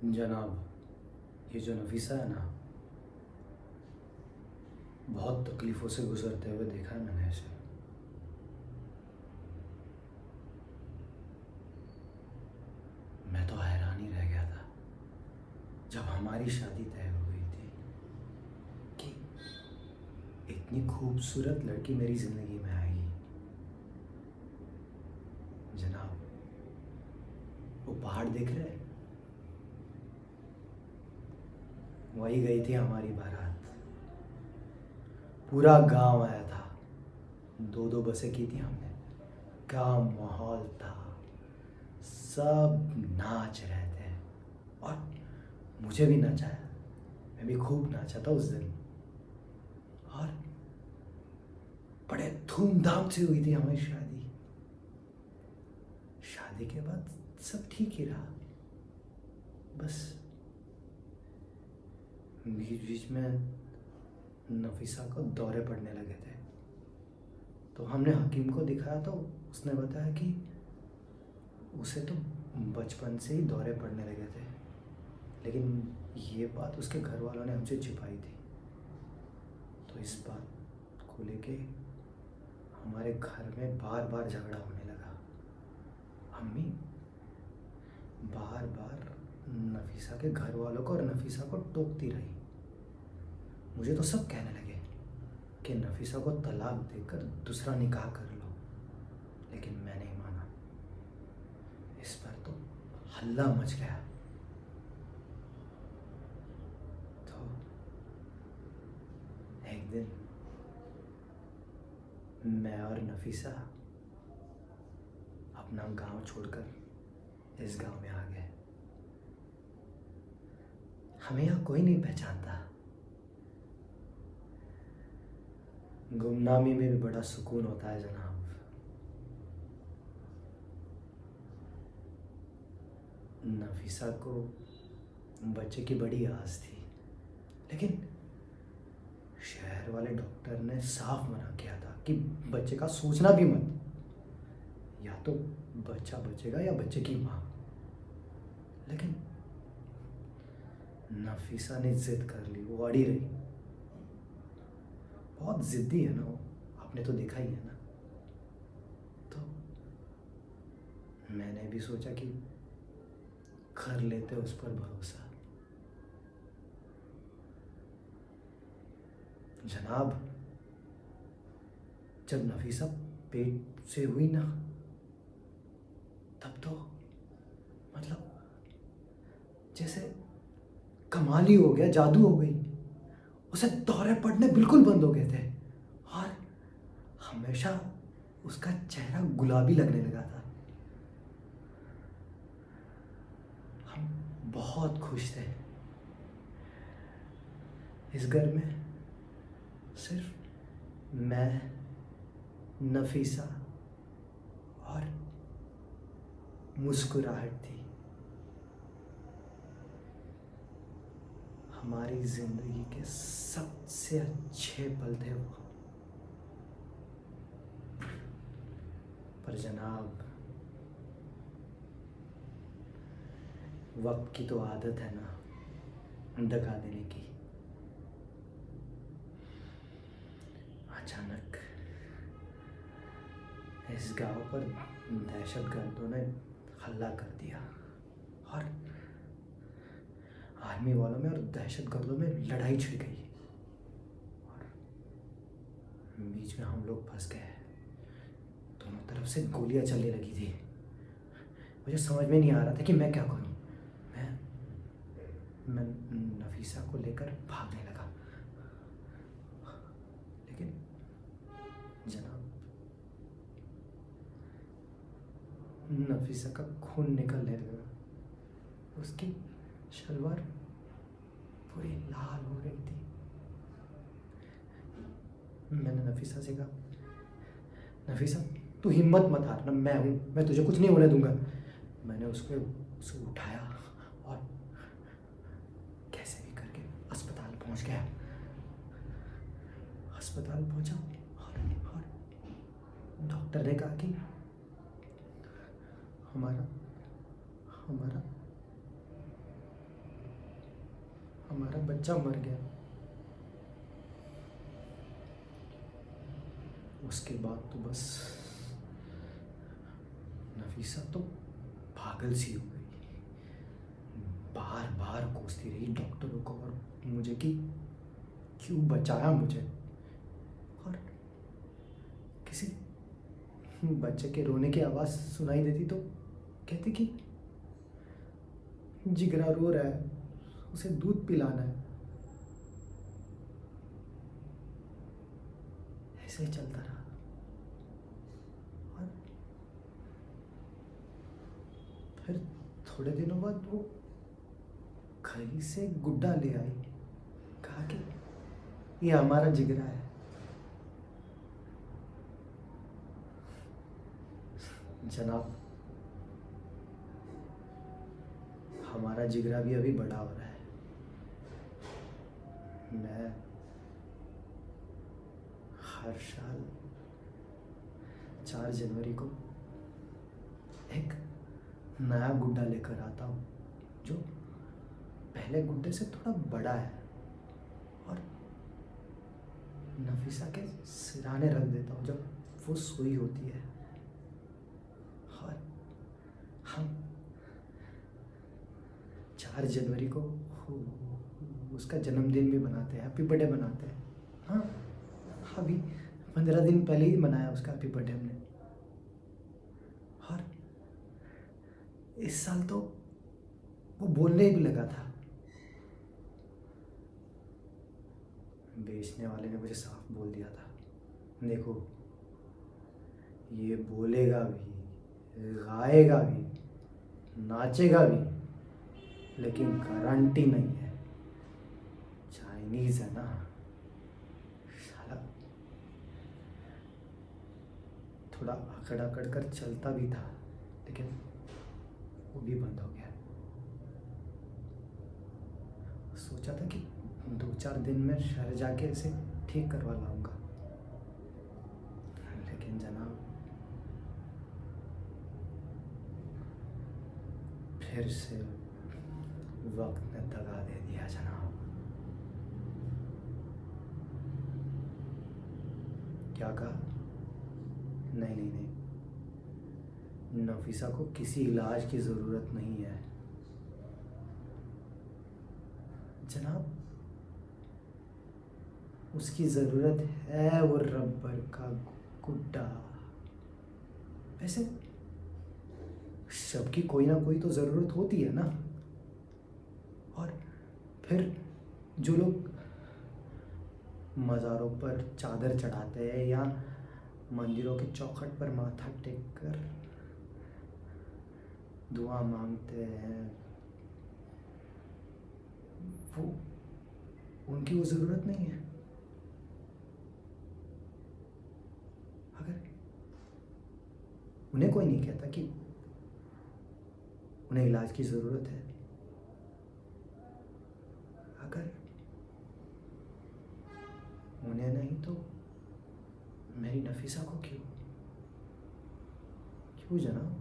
जनाब, ये जो नफीसा है ना, बहुत तकलीफ़ों से गुजरते हुए देखा है मैंने इसे। मैं तो हैरान ही रह गया था जब हमारी शादी तय हो गई थी कि इतनी खूबसूरत लड़की मेरी ज़िंदगी में आएगी। जनाब, वो पहाड़ देख रहे हैं? वही गई थी हमारी बारात। पूरा गांव आया था। दो दो बसें की थी हमने। क्या माहौल था। सब नाच रहे थे और मुझे भी नचाया। मैं भी खूब नाचा था उस दिन। और बड़े धूमधाम से हुई थी हमारी शादी। शादी के बाद सब ठीक ही रहा। बस बीच बीच में नफीसा को दौरे पड़ने लगे थे, तो हमने हकीम को दिखाया तो उसने बताया कि उसे तो बचपन से ही दौरे पड़ने लगे थे, लेकिन ये बात उसके घर वालों ने हमसे छिपाई थी। तो इस बात को लेके हमारे घर में बार बार झगड़ा होने लगा। अम्मी बार बार नफीसा के घर वालों को और नफीसा को टोकती रही। मुझे तो सब कहने लगे कि नफीसा को तलाक देकर दूसरा निकाह कर लो, लेकिन मैं नहीं माना। इस पर तो हल्ला मच गया। तो एक दिन मैं और नफीसा अपना गांव छोड़कर इस गांव में आ गए। हमें यहाँ कोई नहीं पहचानता। गुमनामी में भी बड़ा सुकून होता है जनाब। नफीसा को बच्चे की बड़ी आस थी, लेकिन शहर वाले डॉक्टर ने साफ मना किया था कि बच्चे का सोचना भी मत। या तो बच्चा बचेगा या बच्चे की माँ। लेकिन नफीसा ने जिद कर ली, वो अड़ी रही। बहुत जिद्दी है ना वो, आपने तो देखा ही है ना। तो मैंने भी सोचा कि कर लेते उस पर भरोसा। जनाब, जब नफीसा पेट से हुई ना, तब तो मतलब जैसे कमाल ही हो गया, जादू हो गई। उसे दौरे पड़ने बिल्कुल बंद हो गए थे और हमेशा उसका चेहरा गुलाबी लगने लगा था। हम बहुत खुश थे। इस घर में सिर्फ मैं, नफीसा और मुस्कुराहट थी। हमारी जिंदगी के सबसे अच्छे पल थे वो। पर जनाब, वक्त की तो आदत है ना दगा देने की। अचानक इस गांव पर दहशतगर्दों ने हल्ला कर दिया और आर्मी वालों में और दहशतगर्दों में लड़ाई छिड़ गई और बीच में हम लोग फंस गए। दोनों तरफ से गोलियां चलने लगी थी। मुझे समझ में नहीं आ रहा था कि मैं क्या करूं। मैं नफीसा को लेकर भागने लगा, लेकिन जनाब, नफीसा का खून निकलने लगा। उसकी शलवार पूरी लाल हो रही थी। मैंने नफीसा से कहा, नफीसा तू हिम्मत मत हारना, मैं हूँ, मैं तुझे कुछ नहीं होने दूंगा। मैंने उसे उठाया और कैसे भी करके अस्पताल पहुंच गया। अस्पताल पहुंचा और डॉक्टर ने कहा कि हमारा हमारा हमारा बच्चा मर गया। उसके बाद तो बस नफीसा तो पागल सी हो गई। बार बार कोसती रही डॉक्टरों को और मुझे कि क्यों बचाया मुझे। और किसी बच्चे के रोने की आवाज़ सुनाई देती तो कहती कि जिगरा रो रहा है, उसे दूध पिलाना है। ऐसे ही चलता रहा। और फिर थोड़े दिनों बाद वो कहीं से गुड्डा ले आई। कहा कि ये हमारा जिगरा है। जनाब, हमारा जिगरा भी अभी बड़ा हो रहा है। मैं हर साल 4 जनवरी को एक नया गुड्डा लेकर आता हूँ जो पहले गुड्डे से थोड़ा बड़ा है और नफीसा के सिराने रख देता हूँ जब वो सोई होती है। और हम 4 जनवरी को उसका जन्मदिन भी मनाते हैं, हैप्पी बर्थडे मनाते हैं। हाँ, अभी 15 दिन पहले ही मनाया उसका हैप्पी बर्थडे हमने। और इस साल तो वो बोलने भी लगा था। बेचने वाले ने मुझे साफ बोल दिया था, देखो ये बोलेगा भी, गाएगा भी, नाचेगा भी, लेकिन गारंटी नहीं है। चाइनीज है ना साला। थोड़ा अकड़ अकड़ कर चलता भी था, लेकिन वो भी बंद हो गया। सोचा था कि 2-4 दिन में शहर जाके इसे ठीक करवा लाऊंगा, लेकिन जनाब फिर से वक्त ने दगा दे दिया जनाब। क्या कहा? नहीं नहीं नहीं, नफीसा को किसी इलाज की ज़रूरत नहीं है जनाब। उसकी ज़रूरत है वो रबर का गुड्डा। वैसे सबकी कोई ना कोई तो ज़रूरत होती है ना। और फिर जो लोग मज़ारों पर चादर चढ़ाते हैं या मंदिरों के चौखट पर माथा टेक कर दुआ मांगते हैं, वो उनकी वो ज़रूरत नहीं है। अगर उन्हें कोई नहीं कहता कि उन्हें इलाज की ज़रूरत है, अगर उन्हें नहीं तो मेरी नफीसा को क्यों जनाब?